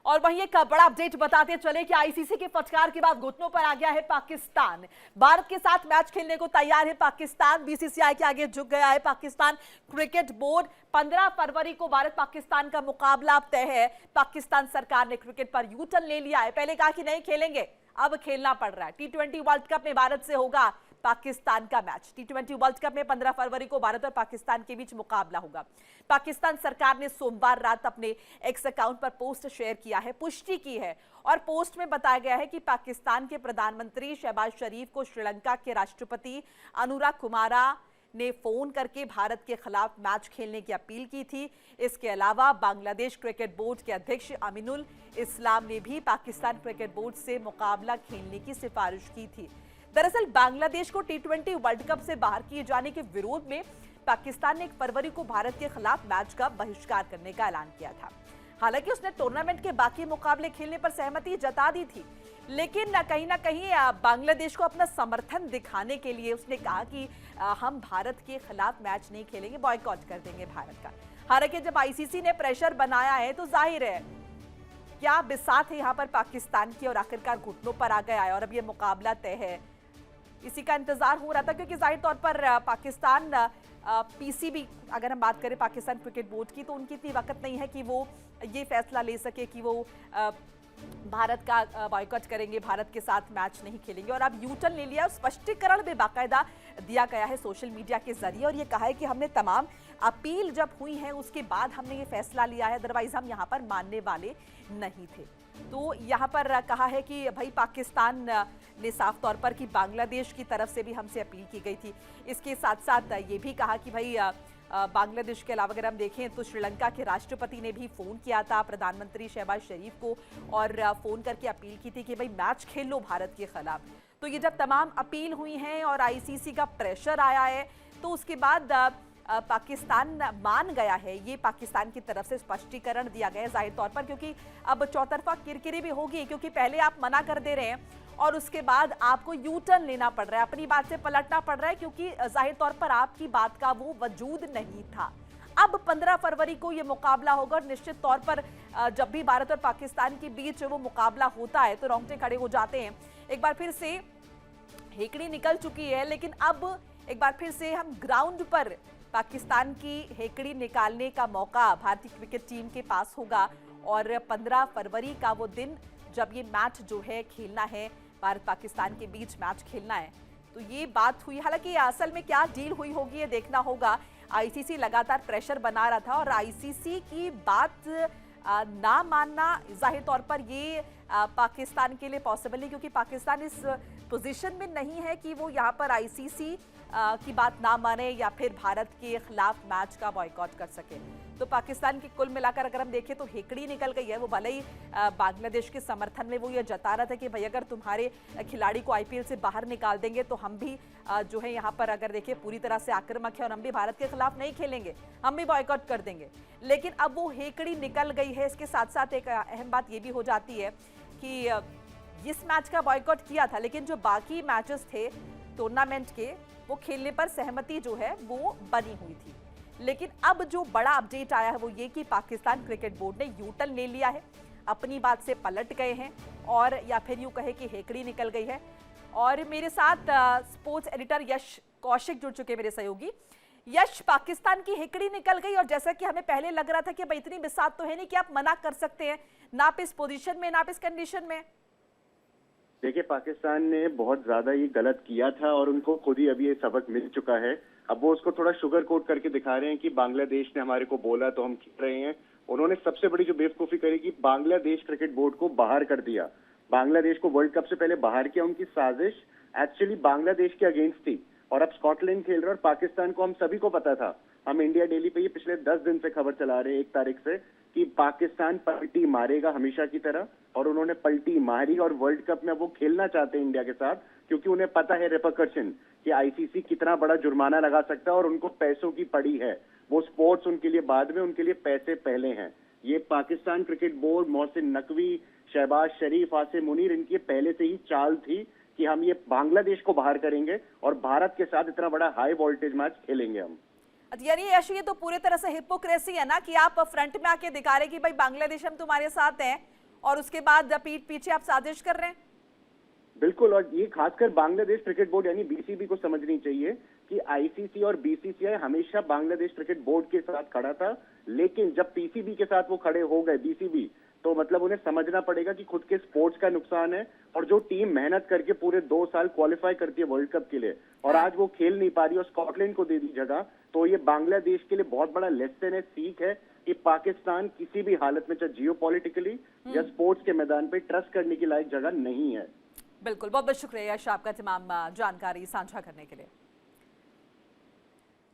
और वहीं एक बड़ा अपडेट बताते चले कि आईसीसी के फटकार के बाद घुटनों पर आ गया है पाकिस्तान। भारत के साथ मैच खेलने को तैयार है पाकिस्तान। बीसीसीआई के आगे झुक गया है पाकिस्तान क्रिकेट बोर्ड। 15 फरवरी को भारत पाकिस्तान का मुकाबला अब तय है। पाकिस्तान सरकार ने क्रिकेट पर यू टर्न ले लिया है। पहले कहा कि नहीं खेलेंगे, अब खेलना पड़ रहा है। टी20 वर्ल्ड कप में भारत से होगा पाकिस्तान का मैच। टी20 वर्ल्ड कप में 15 फरवरी को भारत और पाकिस्तान के बीच मुकाबला होगा। पाकिस्तान सरकार ने सोमवार रात अपने एक्स अकाउंट पर पोस्ट शेयर किया है, पुष्टि की है और पोस्ट में बताया गया है कि पाकिस्तान के प्रधानमंत्री शहबाज शरीफ को श्रीलंका के राष्ट्रपति अनुराग कुमारा ने फोन करके भारत के खिलाफ मैच खेलने की अपील की थी। इसके अलावा बांग्लादेश क्रिकेट बोर्ड के अध्यक्ष अमीनुल इस्लाम ने भी पाकिस्तान क्रिकेट बोर्ड से मुकाबला खेलने की सिफारिश की थी। दरअसल बांग्लादेश को टी20 वर्ल्ड कप से बाहर किए जाने के विरोध में पाकिस्तान ने 1 फरवरी को भारत के खिलाफ मैच का बहिष्कार करने का ऐलान किया था। हालांकि उसने टूर्नामेंट के बाकी मुकाबले खेलने पर सहमति जता दी थी, लेकिन कहीं ना कहीं बांग्लादेश को अपना समर्थन दिखाने के लिए उसने कहा कि हम भारत के खिलाफ मैच नहीं खेलेंगे, बॉयकॉट कर देंगे भारत का। हालांकि जब आईसीसी ने प्रेशर बनाया है तो जाहिर है क्या बिसात है यहाँ पर पाकिस्तान की और आखिरकार घुटनों पर आ गया है और अब ये मुकाबला तय है। इसी का इंतजार हो रहा था क्योंकि जाहिर तौर पर पाकिस्तान पीसीबी, अगर हम बात करें पाकिस्तान क्रिकेट बोर्ड की, तो उनकी इतनी वक्त नहीं है कि वो ये फैसला ले सके कि वो भारत का बॉयकॉट करेंगे, भारत के साथ मैच नहीं खेलेंगे। और अब यू टर्न ले लिया, स्पष्टीकरण भी बाकायदा दिया गया है सोशल मीडिया के जरिए और ये कहा है कि हमने तमाम अपील जब हुई है उसके बाद हमने ये फैसला लिया है, अदरवाइज हम यहाँ पर मानने वाले नहीं थे। तो यहाँ पर कहा है कि भाई पाकिस्तान ने साफ तौर पर कि बांग्लादेश की तरफ से भी हमसे अपील की गई थी। इसके साथ साथ ये भी कहा कि भाई बांग्लादेश के अलावा अगर हम देखें तो श्रीलंका के राष्ट्रपति ने भी फोन किया था प्रधानमंत्री शहबाज शरीफ को और फोन करके अपील की थी कि भाई मैच खेल लो भारत के खिलाफ। तो ये जब तमाम अपील हुई हैं और आईसीसी का प्रेशर आया है तो उसके बाद पाकिस्तान मान गया है। ये पाकिस्तान की तरफ से स्पष्टीकरण दिया गया है जाहिर तौर पर, क्योंकि अब चौतरफा किरकिरी भी होगी, क्योंकि पहले आप मना कर दे रहे हैं और उसके बाद आपको यू टर्न लेना पड़ रहा है, अपनी बात से पलटना पड़ रहा है, क्योंकि जाहिर तौर पर आपकी बात का वो वजूद नहीं था। अब 15 फरवरी को ये मुकाबला होगा और निश्चित तौर पर जब भी भारत और पाकिस्तान के बीच वो मुकाबला होता है तो रोंगटे खड़े हो जाते हैं। एक बार फिर से हेकड़ी निकल चुकी है, लेकिन अब एक बार फिर से हम ग्राउंड पर पाकिस्तान की हेकड़ी निकालने का मौका भारतीय क्रिकेट टीम के पास होगा और 15 फरवरी का वो दिन जब ये मैच जो है खेलना है, भारत पाकिस्तान के बीच मैच खेलना है। तो ये बात हुई, हालांकि असल में क्या डील हुई होगी ये देखना होगा। आईसीसी लगातार प्रेशर बना रहा था और आईसीसी की बात ना मानना जाहिर तौर पर ये पाकिस्तान के लिए पॉसिबल है, क्योंकि पाकिस्तान इस पोजीशन में नहीं है कि वो यहाँ पर आईसीसी की बात ना माने या फिर भारत के खिलाफ मैच का बॉयकॉट कर सके। तो पाकिस्तान की कुल मिलाकर अगर हम देखें तो हेकड़ी निकल गई है। वो भले ही बांग्लादेश के समर्थन में वो ये जता रहा था कि भाई अगर तुम्हारे खिलाड़ी को आईपीएल से बाहर निकाल देंगे तो हम भी जो है यहाँ पर अगर देखें पूरी तरह से आक्रामक है और हम भी भारत के खिलाफ नहीं खेलेंगे, हम भी बॉयकॉट कर देंगे। लेकिन अब वो हेकड़ी निकल गई है। इसके साथ साथ एक अहम बात ये भी हो जाती है कि इस मैच का बॉयकॉट किया था, लेकिन जो बाकी मैचेस थे टूर्नामेंट के वो खेलने पर सहमति जो है वो बनी हुई थी। लेकिन अब जो बड़ा अपडेट आया है वो ये कि पाकिस्तान क्रिकेट बोर्ड ने यू टर्न ले लिया है, अपनी बात से पलट गए हैं और या फिर यूं कहे कि हेकड़ी निकल गई है। और मेरे साथ स्पोर्ट्स एडिटर यश कौशिक जुड़ चुके, मेरे सहयोगी। यश, पाकिस्तान की हेकड़ी निकल गई और जैसा कि हमें पहले लग रहा था कि भाई इतनी बिसात तो है नहीं कि आप मना कर सकते हैं, ना आप इस पोजीशन में ना आप इस कंडीशन में। देखिए, पाकिस्तान ने बहुत ज्यादा ये गलत किया था और उनको खुद ही अभी ये सबक मिल चुका है। अब वो उसको थोड़ा शुगर कोट करके दिखा रहे हैं कि बांग्लादेश ने हमारे को बोला तो हम खेल रहे हैं। उन्होंने सबसे बड़ी जो बेवकूफी करी कि बांग्लादेश क्रिकेट बोर्ड को बाहर कर दिया, बांग्लादेश को वर्ल्ड कप से पहले बाहर किया। उनकी साजिश एक्चुअली बांग्लादेश के अगेंस्ट थी और अब स्कॉटलैंड खेल रहे और पाकिस्तान को हम सभी को पता था। हम इंडिया डेली पे ये पिछले 10 दिन से खबर चला रहे हैं 1 तारीख से कि पाकिस्तान पलटी मारेगा हमेशा की तरह, और उन्होंने पलटी मारी और वर्ल्ड कप में वो खेलना चाहते हैं इंडिया के साथ, क्योंकि उन्हें पता है रिपरकशन कि आईसीसी कितना बड़ा जुर्माना लगा सकता है और उनको पैसों की पड़ी है। वो स्पोर्ट्स उनके लिए बाद में, उनके लिए पैसे पहले हैं। ये पाकिस्तान क्रिकेट बोर्ड, मोहसिन नकवी, शहबाज शरीफ, आसिम मुनीर, इनकी पहले से ही चाल थी कि हम ये बांग्लादेश को बाहर करेंगे और भारत के साथ इतना बड़ा हाई वोल्टेज मैच खेलेंगे हम। यानी यश, ये तो पूरी तरह से हिपोक्रेसी है ना कि आप फ्रंट में आके दिखा रहे कि भाई बांग्लादेश हम तुम्हारे साथ हैं और उसके बाद पीठ पीछे आप साजिश कर रहे हैं? बिल्कुल, और ये खासकर बांग्लादेश क्रिकेट बोर्ड यानी बीसीबी को समझनी चाहिए कि आईसीसी और बीसीसीआई हमेशा बांग्लादेश क्रिकेट बोर्ड के साथ खड़ा था, लेकिन जब पीसीबी के साथ वो खड़े हो गए बीसीबी, तो मतलब उन्हें समझना पड़ेगा कि खुद के स्पोर्ट्स का नुकसान है। और जो टीम मेहनत करके पूरे 2 साल क्वालिफाई करती है वर्ल्ड कप के लिए और आज वो खेल नहीं पा रही और स्कॉटलैंड को दे दी जगह, तो ये बांग्लादेश के लिए बहुत बड़ा लेसन है, सीख है कि पाकिस्तान किसी भी हालत में, चाहे जियोपॉलिटिकली या स्पोर्ट्स के मैदान पे, ट्रस्ट करने के लायक जगह नहीं है। बिल्कुल, बहुत बहुत शुक्रिया यश आपका तमाम जानकारी साझा करने के लिए।